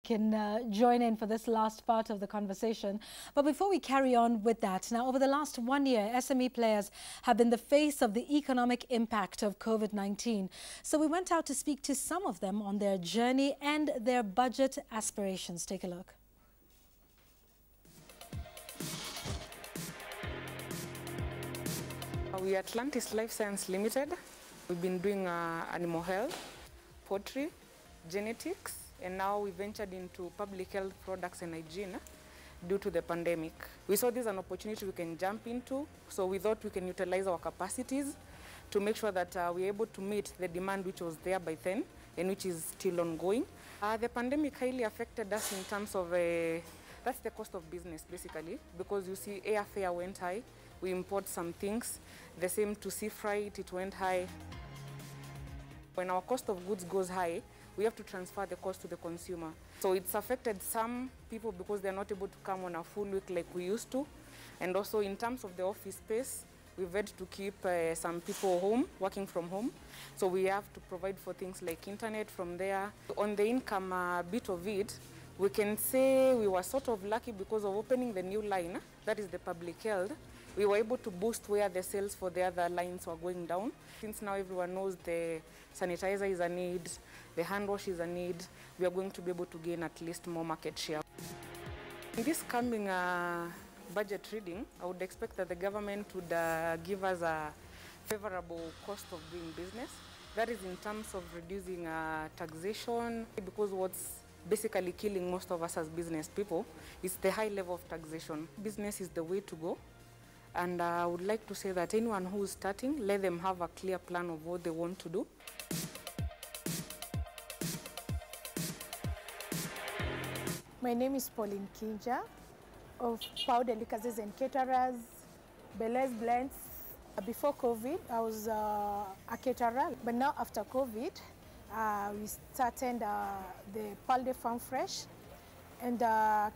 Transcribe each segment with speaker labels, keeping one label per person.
Speaker 1: can join in for this last part of the conversation. But before we carry on with that, now over the last 1 year, SME players have been the face of the economic impact of COVID-19. So we went out to speak to some of them on their journey and their budget aspirations. Take a look.
Speaker 2: We are Atlantis Life Science Limited. We've been doing animal health, poultry, genetics, and now we ventured into public health products and hygiene due to the pandemic. We saw this as an opportunity we can jump into, so we thought we can utilize our capacities to make sure that we're able to meet the demand which was there by then and which is still ongoing. The pandemic highly affected us in terms of, that's the cost of business basically, because you see airfare went high, we import some things, the same to sea freight, it went high. When our cost of goods goes high, we have to transfer the cost to the consumer. So it's affected some people because they're not able to come on a full week like we used to. And also in terms of the office space, we've had to keep some people home, working from home. So we have to provide for things like internet from there. On the income bit of it, we can say we were sort of lucky because of opening the new line, that is the public health. We were able to boost where the sales for the other lines were going down. Since now everyone knows the sanitizer is a need, the hand wash is a need, we are going to be able to gain at least more market share. In this coming budget reading, I would expect that the government would give us a favorable cost of doing business. That is in terms of reducing taxation, because what's basically killing most of us as business people is the high level of taxation. Business is the way to go. And I would like to say that anyone who is starting, let them have a clear plan of what they want to do.
Speaker 3: My name is Pauline Kinja of Pau Delicacies and Caterers, Belez Blends. Before COVID, I was a caterer, but now after COVID, we started the Palde Farm Fresh, and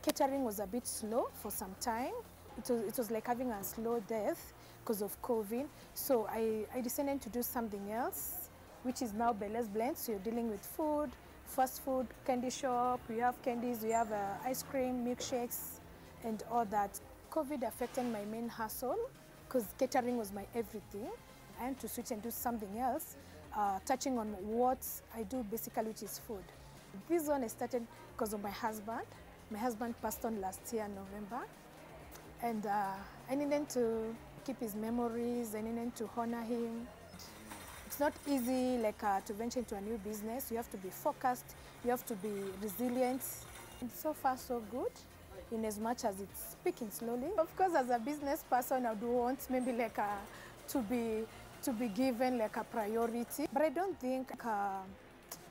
Speaker 3: catering was a bit slow for some time. It was like having a slow death because of COVID. So I decided to do something else, which is now Belez Blends. So you're dealing with food, fast food, candy shop, we have candies, we have ice cream, milkshakes, and all that. COVID affected my main hustle because catering was my everything. I had to switch and do something else, touching on what I do basically, which is food. This one I started because of my husband. My husband passed on last year, November. And I needed to keep his memories, I needed to honor him. It's not easy to venture into a new business. You have to be focused, you have to be resilient. And so far so good, in as much as it's speaking slowly. Of course, as a business person, I do want maybe to be given a priority. But I don't think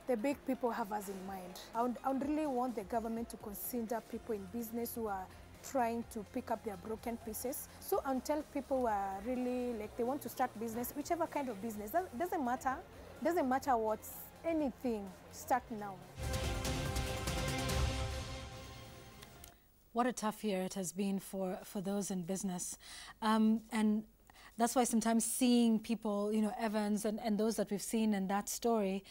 Speaker 3: the big people have us in mind. I would really want the government to consider people in business who are trying to pick up their broken pieces. So until people who are really they want to start business, whichever kind of business, doesn't matter what's anything, start now.
Speaker 1: What a tough year it has been for those in business. And that's why sometimes seeing people, Evans and those that we've seen in that story,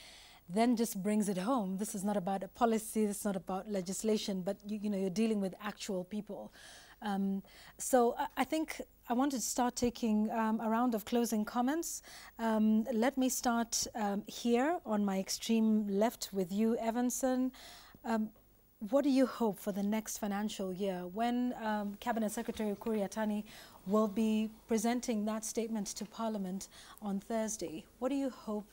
Speaker 1: then just brings it home. This is not about a policy, this is not about legislation, but you're dealing with actual people. So I think I wanted to start taking a round of closing comments. Let me start here on my extreme left with you, Evanson. What do you hope for the next financial year when Cabinet Secretary Ukuri Yatani will be presenting that statement to Parliament on Thursday? What do you hope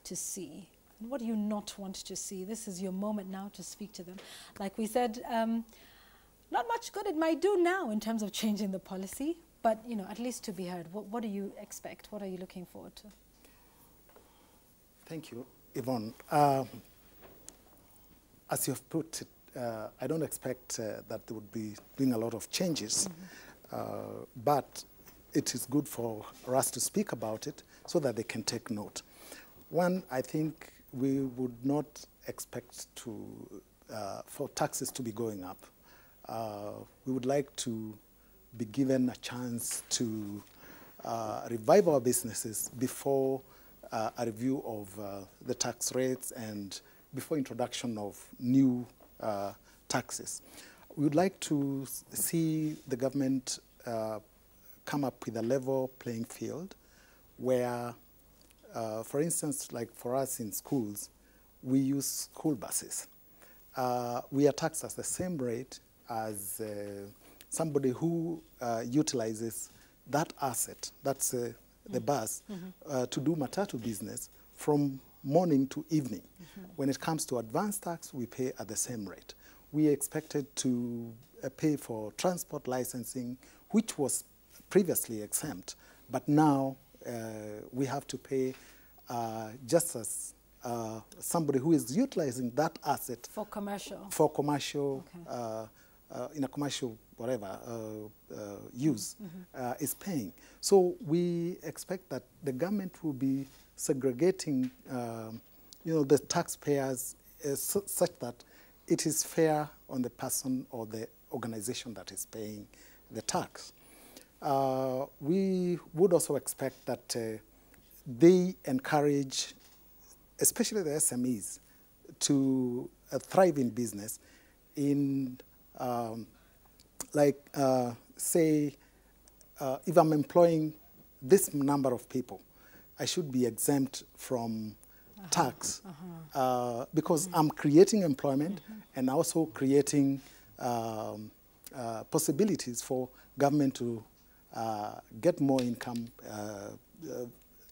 Speaker 1: to see? What do you not want to see? This is your moment now to speak to them. Like we said, not much good it might do now in terms of changing the policy, but at least to be heard. What do you expect? What are you looking forward to?
Speaker 4: Thank you, Yvonne. As you've put it, I don't expect that they would be doing a lot of changes, but it is good for us to speak about it so that they can take note. One, I think we would not expect for taxes to be going up. We would like to be given a chance to revive our businesses before a review of the tax rates and before introduction of new taxes. We would like to see the government come up with a level playing field where, for instance, like for us in schools, we use school buses. We are taxed at the same rate as somebody who utilizes that asset, that's the bus, to do matatu business from morning to evening. When it comes to advance tax, we pay at the same rate. We expected to pay for transport licensing, which was previously exempt, but now we have to pay just as somebody who is utilizing that asset
Speaker 1: For commercial.
Speaker 4: for commercial,
Speaker 1: Okay.
Speaker 4: in a commercial whatever use is paying. So we expect that the government will be segregating, the taxpayers such that it is fair on the person or the organization that is paying the tax. We would also expect that they encourage, especially the SMEs, to thrive in business in, say, if I'm employing this number of people, I should be exempt from tax because I'm creating employment and also creating possibilities for government to get more income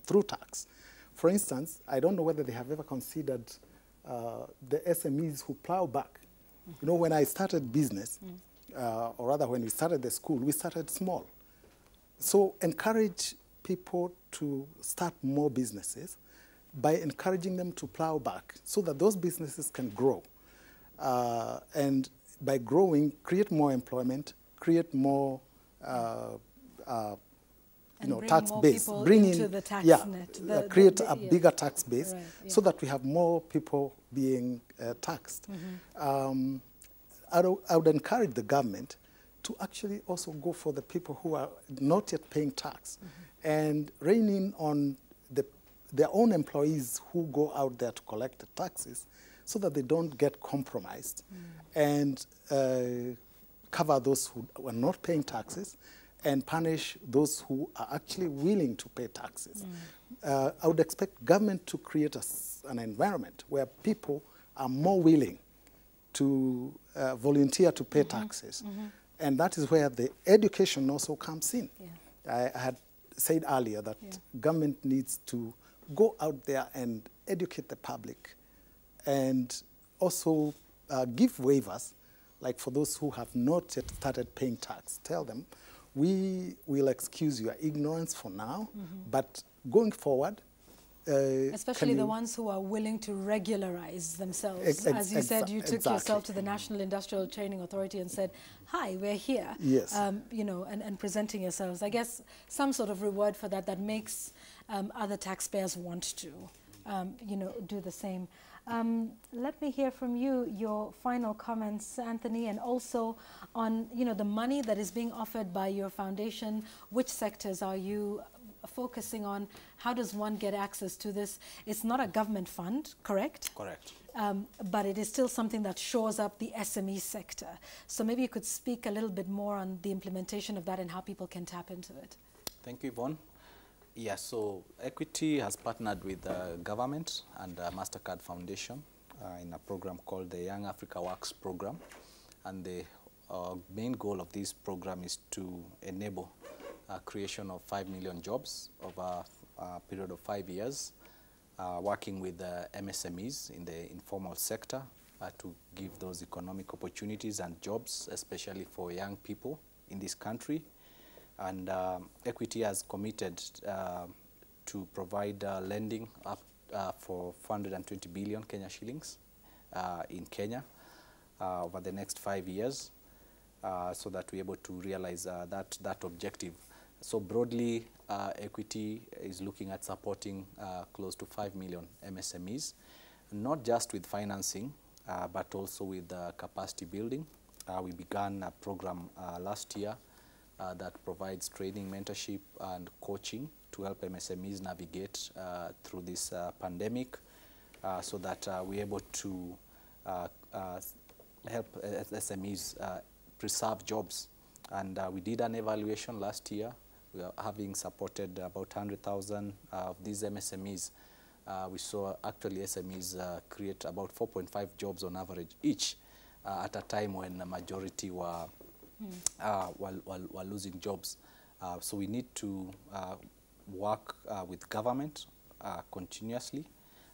Speaker 4: through tax. For instance, I don't know whether they have ever considered the SMEs who plow back. You know, when I started business, or rather when we started the school, we started small. So encourage people to start more businesses by encouraging them to plow back so that those businesses can grow. And by growing, create more employment, create more tax base,
Speaker 1: bring into the tax net.
Speaker 4: Create a bigger tax base,
Speaker 1: right,
Speaker 4: so that we have more people being taxed. I would encourage the government to actually also go for the people who are not yet paying tax and rein in on their own employees who go out there to collect the taxes so that they don't get compromised and cover those who are not paying taxes and punish those who are actually willing to pay taxes. I would expect government to create an environment where people are more willing to volunteer to pay taxes. And that is where the education also comes in. I had said earlier that government needs to go out there and educate the public and also give waivers, like for those who have not yet started paying tax. Tell them, we will excuse your ignorance for now, but going forward,
Speaker 1: especially the ones who are willing to regularize themselves. As you said, you took yourself to the National Industrial Training Authority and said, hi, we're here.
Speaker 4: Yes.
Speaker 1: And presenting yourselves. I guess some sort of reward for that makes other taxpayers want to, do the same. Let me hear from you, your final comments, Anthony, and also on, the money that is being offered by your foundation. Which sectors are you focusing on? How does one get access to this? It's not a government fund, correct?
Speaker 5: Correct.
Speaker 1: But it is still something that shores up the SME sector. So maybe you could speak a little bit more on the implementation of that and how people can tap into it.
Speaker 5: Thank you, Yvonne. Yeah, so Equity has partnered with the government and MasterCard Foundation in a program called the Young Africa Works program. And the main goal of this program is to enable creation of 5 million jobs over a period of 5 years, working with MSMEs in the informal sector to give those economic opportunities and jobs, especially for young people in this country. And Equity has committed to provide lending up for 420 billion Kenya shillings in Kenya over the next 5 years, so that we're able to realize that objective. So broadly, Equity is looking at supporting close to 5 million MSMEs, not just with financing, but also with capacity building. We began a program last year that provides training, mentorship, and coaching to help MSMEs navigate through this pandemic, so that we're able to help SMEs preserve jobs. And we did an evaluation last year. We are having supported about 100,000 of these MSMEs. We saw actually SMEs create about 4.5 jobs on average each at a time when the majority were losing jobs. So we need to work with government continuously,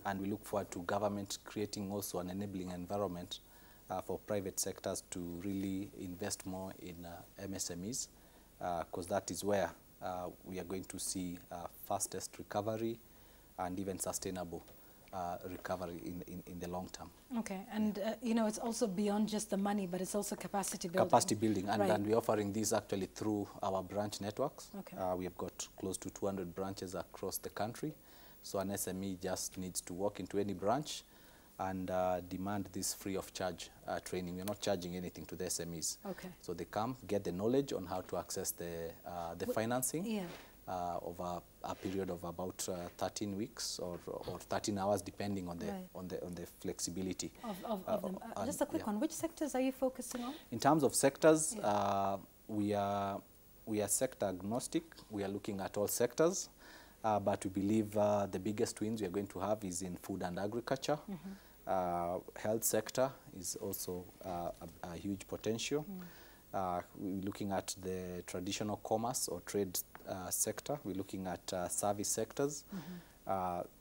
Speaker 5: and we look forward to government creating also an enabling environment for private sectors to really invest more in MSMEs, because that is where we are going to see fastest recovery and even sustainable recovery in the long term.
Speaker 1: Okay, and you know, it's also beyond just the money, but it's also capacity building.
Speaker 5: Capacity building, and,
Speaker 1: right.
Speaker 5: and we're offering these actually through our branch networks.
Speaker 1: Okay.
Speaker 5: We have got close to 200 branches across the country. So an SME just needs to walk into any branch and demand this free of charge training. We're not charging anything to the SMEs.
Speaker 1: Okay.
Speaker 5: So they come, get the knowledge on how to access the financing.
Speaker 1: Yeah.
Speaker 5: Over a period of about 13 weeks or 13 hours, depending on the
Speaker 1: right.
Speaker 5: on the flexibility
Speaker 1: of them. Just a quick one. Which sectors are you focusing on?
Speaker 5: In terms of sectors, we are sector agnostic. We are looking at all sectors, but we believe the biggest wins we are going to have is in food and agriculture. Health sector is also a huge potential. We're looking at the traditional commerce or trade sector. We're looking at service sectors.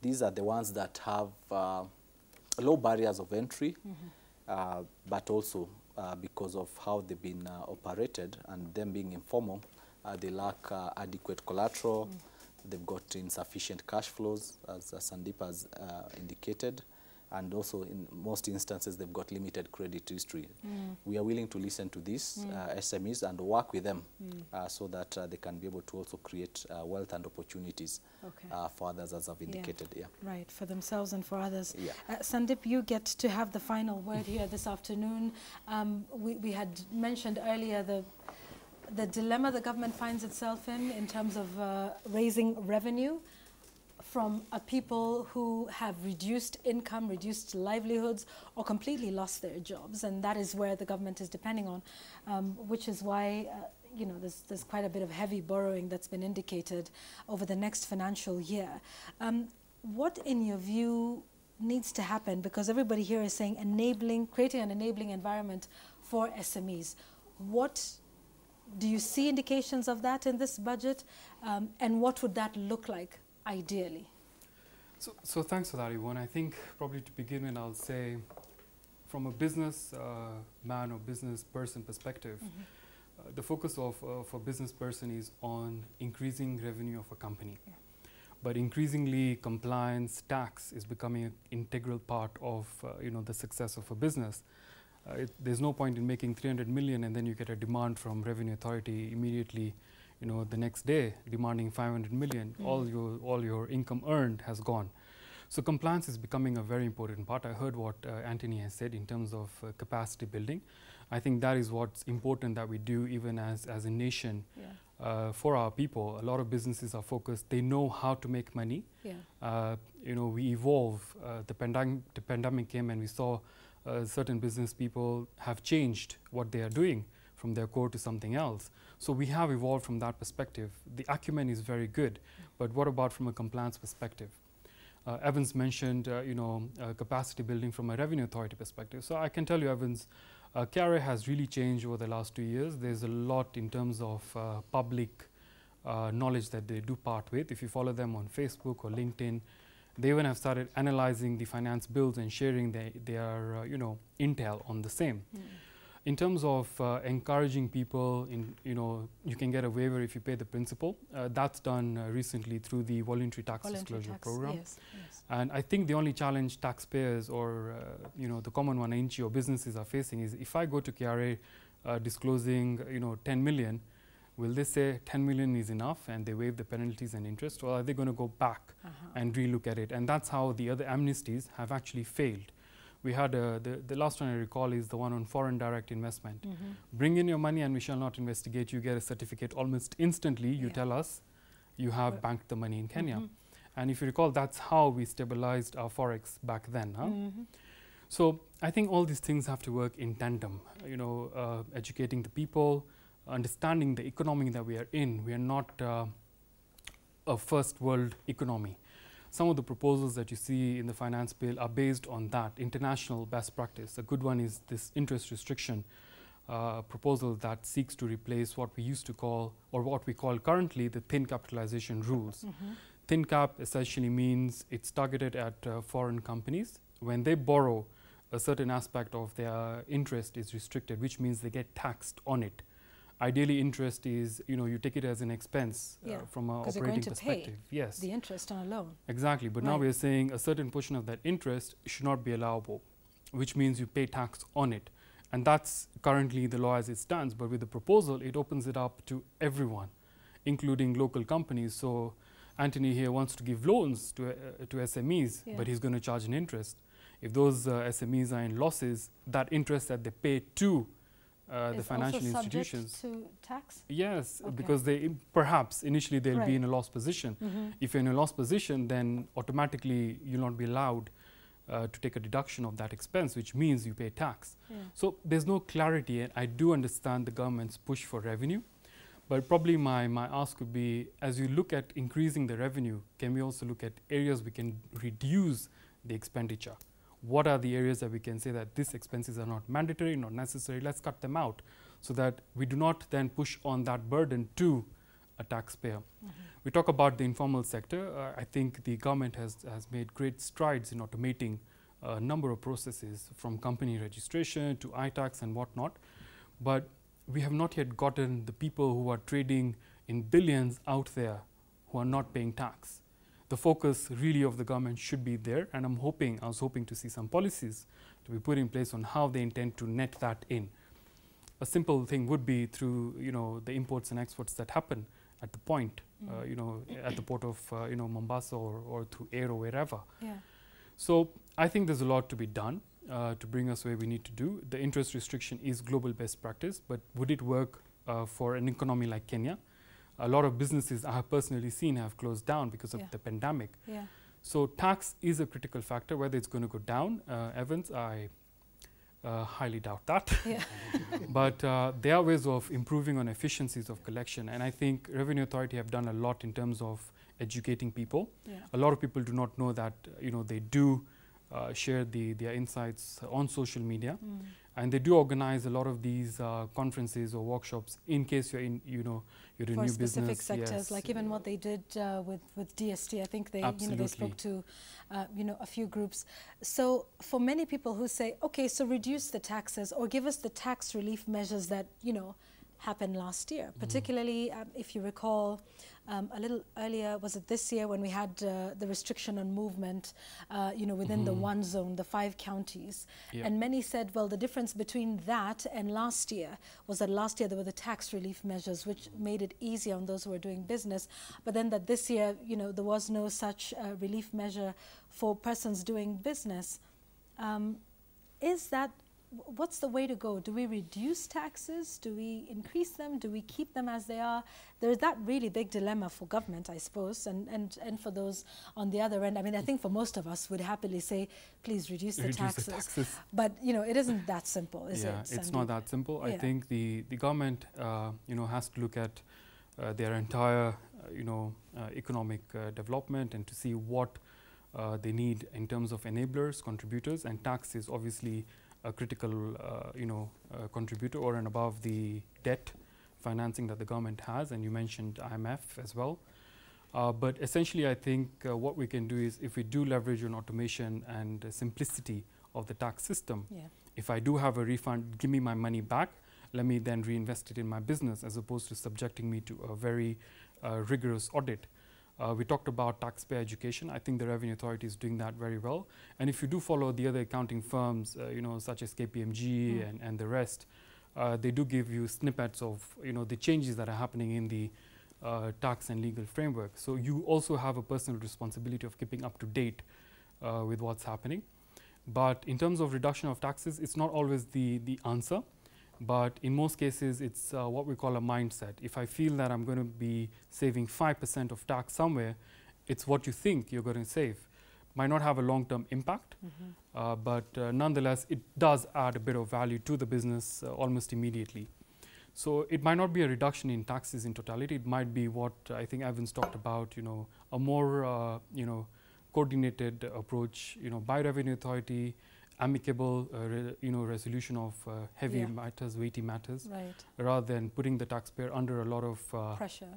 Speaker 5: These are the ones that have low barriers of entry, but also because of how they've been operated and them being informal, they lack adequate collateral. They've got insufficient cash flows, as Sandeep has indicated. And also, in most instances, they've got limited credit history. We are willing to listen to these SMEs and work with them so that they can be able to also create wealth and opportunities for others, as I've indicated. Yeah.
Speaker 1: Right, for themselves and for others.
Speaker 5: Yeah.
Speaker 1: Sandeep, you get to have the final word here this afternoon. We had mentioned earlier the dilemma the government finds itself in terms of raising revenue from people who have reduced income, reduced livelihoods, or completely lost their jobs, and that is where the government is depending on, which is why you know, there's quite a bit of heavy borrowing that's been indicated over the next financial year. What, in your view, needs to happen? Because everybody here is saying creating an enabling environment for SMEs. What do you see indications of that in this budget, and what would that look like ideally?
Speaker 6: So thanks for that, Yvonne. I think probably to begin with, I'll say from a business man or business person perspective, the focus of a business person is on increasing revenue of a company. Yeah. But increasingly, compliance, tax is becoming an integral part of you know, the success of a business. There's no point in making 300 million and then you get a demand from Revenue Authority immediately, you know, the next day demanding 500 million. All your income earned has gone. So compliance is becoming a very important part. I heard what Anthony has said in terms of capacity building. I think that is what's important that we do even as a nation. For our people. A lot of businesses are focused. They know how to make money. You know, we evolve. The pandemic came and we saw certain business people have changed what they are doing from their core to something else. So we have evolved from that perspective. The acumen is very good, but what about from a compliance perspective? Evans mentioned, you know, capacity building from a Revenue Authority perspective. So I can tell you, Evans, KRA has really changed over the last 2 years. There's a lot in terms of public knowledge that they do part with. If you follow them on Facebook or LinkedIn, they even have started analyzing the finance bills and sharing their you know, intel on the same. In terms of encouraging people, you know, you can get a waiver if you pay the principal. That's done recently through the voluntary tax disclosure program.
Speaker 1: Yes, yes.
Speaker 6: And I think the only challenge taxpayers or you know, the common one NGO businesses are facing is if I go to KRA disclosing, you know, 10 million, will they say 10 million is enough and they waive the penalties and interest, or are they going to go back and relook at it? And that's how the other amnesties have actually failed. We had the last one I recall is the one on foreign direct investment. Bring in your money and we shall not investigate. You get a certificate almost instantly. You tell us you have banked the money in Kenya. And if you recall, that's how we stabilized our forex back then. So I think all these things have to work in tandem, educating the people, understanding the economy that we are in. We are not a first world economy. Some of the proposals that you see in the finance bill are based on that international best practice. A good one is this interest restriction proposal that seeks to replace what we used to call, or what we call currently, the thin capitalization rules. Thin cap essentially means it's targeted at foreign companies. When they borrow, a certain aspect of their interest is restricted, which means they get taxed on it. Ideally, interest is, you take it as an expense from an operating perspective. Yes,
Speaker 1: the interest on a loan.
Speaker 6: Exactly, but now we are saying a certain portion of that interest should not be allowable, which means you pay tax on it. And that's currently the law as it stands. But with the proposal, it opens it up to everyone, including local companies. So Anthony here wants to give loans to SMEs, but he's going to charge an interest. If those SMEs are in losses, that interest that they pay to the financial institutions.
Speaker 1: To tax?
Speaker 6: Yes, because they perhaps initially they'll be in a loss position. If you're in a loss position, then automatically you'll not be allowed to take a deduction of that expense, which means you pay tax. So there's no clarity, and I do understand the government's push for revenue, but probably my ask would be, as you look at increasing the revenue, can we also look at areas we can reduce the expenditure? What are the areas that we can say that these expenses are not mandatory, not necessary, let's cut them out, so that we do not then push on that burden to a taxpayer. We talk about the informal sector. I think the government has made great strides in automating a number of processes, from company registration to iTax and whatnot, but we have not yet gotten the people who are trading in billions out there who are not paying tax. The focus really of the government should be there, and I was hoping to see some policies to be put in place on how they intend to net that in. A simple thing would be through the imports and exports that happen at the point, at the port of Mombasa or through air or wherever. So I think there's a lot to be done to bring us where we need to do. The interest restriction is global best practice, but would it work for an economy like Kenya? A lot of businesses I have personally seen have closed down because of the pandemic. So tax is a critical factor. Whether it's going to go down, Evans, I highly doubt that. But there are ways of improving on efficiencies of collection, and I think Revenue Authority have done a lot in terms of educating people. A lot of people do not know that they do share their insights on social media, and they do organize a lot of these conferences or workshops in case you're in you're in
Speaker 1: for
Speaker 6: new
Speaker 1: specific
Speaker 6: business.
Speaker 1: sectors, like even what they did with DST. I think they they spoke to a few groups. So for many people who say, okay, so reduce the taxes or give us the tax relief measures that happened last year, particularly if you recall a little earlier, was it this year, when we had the restriction on movement within the one zone, the 5 counties. And many said, well, the difference between that and last year was that last year there were the tax relief measures which made it easier on those who were doing business, but then that this year there was no such relief measure for persons doing business. What's the way to go? Do we reduce taxes? Do we increase them? Do we keep them as they are? There's that really big dilemma for government, I suppose, and for those on the other end. I mean, I think for most of us would happily say, please reduce the taxes. But, it isn't that simple, is it?
Speaker 6: Yeah, it's not that simple. I think the government, has to look at their entire, economic development, and to see what they need in terms of enablers, contributors, and tax is obviously a critical, contributor or and above the debt financing that the government has, and you mentioned IMF as well. But essentially, I think what we can do is, if we do leverage on automation and simplicity of the tax system, if I do have a refund, give me my money back, let me then reinvest it in my business, as opposed to subjecting me to a very rigorous audit. We talked about taxpayer education. I think the Revenue Authority is doing that very well. And if you do follow the other accounting firms, such as KPMG and the rest, they do give you snippets of, the changes that are happening in the tax and legal framework. So you also have a personal responsibility of keeping up to date with what's happening. But in terms of reduction of taxes, it's not always the answer. But in most cases, it's what we call a mindset. If I feel that I'm going to be saving 5% of tax somewhere, it's what you think you're going to save. might not have a long-term impact, but nonetheless, it does add a bit of value to the business almost immediately. So it might not be a reduction in taxes in totality. It might be what I think Evans talked about, a more, coordinated approach, by Revenue Authority, amicable, resolution of heavy matters, weighty matters,
Speaker 1: Right.
Speaker 6: rather than putting the taxpayer under a lot of
Speaker 1: Pressure.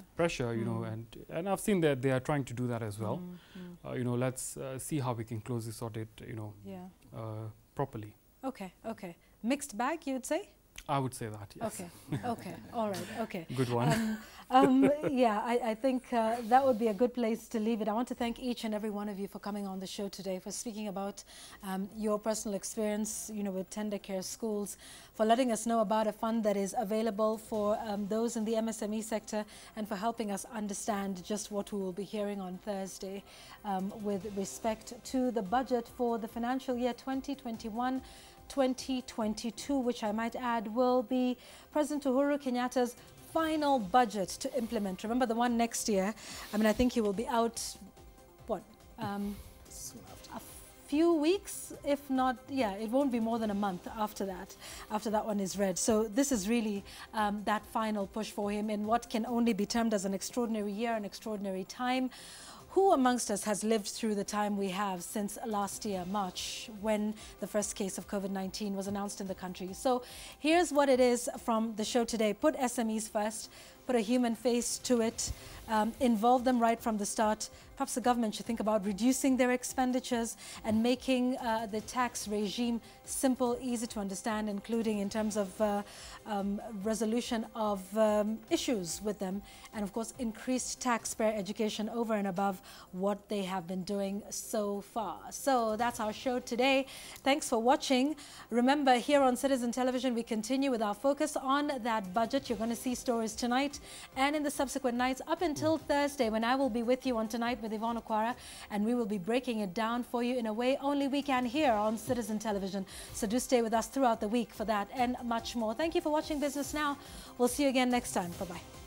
Speaker 6: and I've seen that they are trying to do that as well. Let's see how we can close this audit, properly.
Speaker 1: Okay. Mixed bag, you would say?
Speaker 6: I would say that, yes.
Speaker 1: Okay. All right. Okay.
Speaker 6: Good one.
Speaker 1: I think that would be a good place to leave it. I want to thank each and every one of you for coming on the show today, for speaking about your personal experience, with tender care schools, for letting us know about a fund that is available for those in the MSME sector, and for helping us understand just what we will be hearing on Thursday with respect to the budget for the financial year 2021-2022, which I might add will be President Uhuru Kenyatta's final budget to implement. Remember the one next year? I think he will be out, soon after. A few weeks, if not, it won't be more than a month after that one is read. So this is really that final push for him in what can only be termed as an extraordinary year, an extraordinary time. Who amongst us has lived through the time we have since last year, March, when the first case of COVID-19 was announced in the country? So here's what it is from the show today. Put SMEs first, put a human face to it, involve them right from the start. Perhaps the government should think about reducing their expenditures and making the tax regime simple, easy to understand, including in terms of resolution of issues with them, and of course increased taxpayer education over and above what they have been doing so far. So that's our show today. Thanks for watching. Remember, here on Citizen Television, we continue with our focus on that budget. You're going to see stories tonight and in the subsequent nights up until Thursday, when I will be with you on Tonight with Yvonne Okwara, and we will be breaking it down for you in a way only we can here on Citizen Television. So do stay with us throughout the week for that and much more. Thank you for watching Business Now. We'll see you again next time. Bye-bye.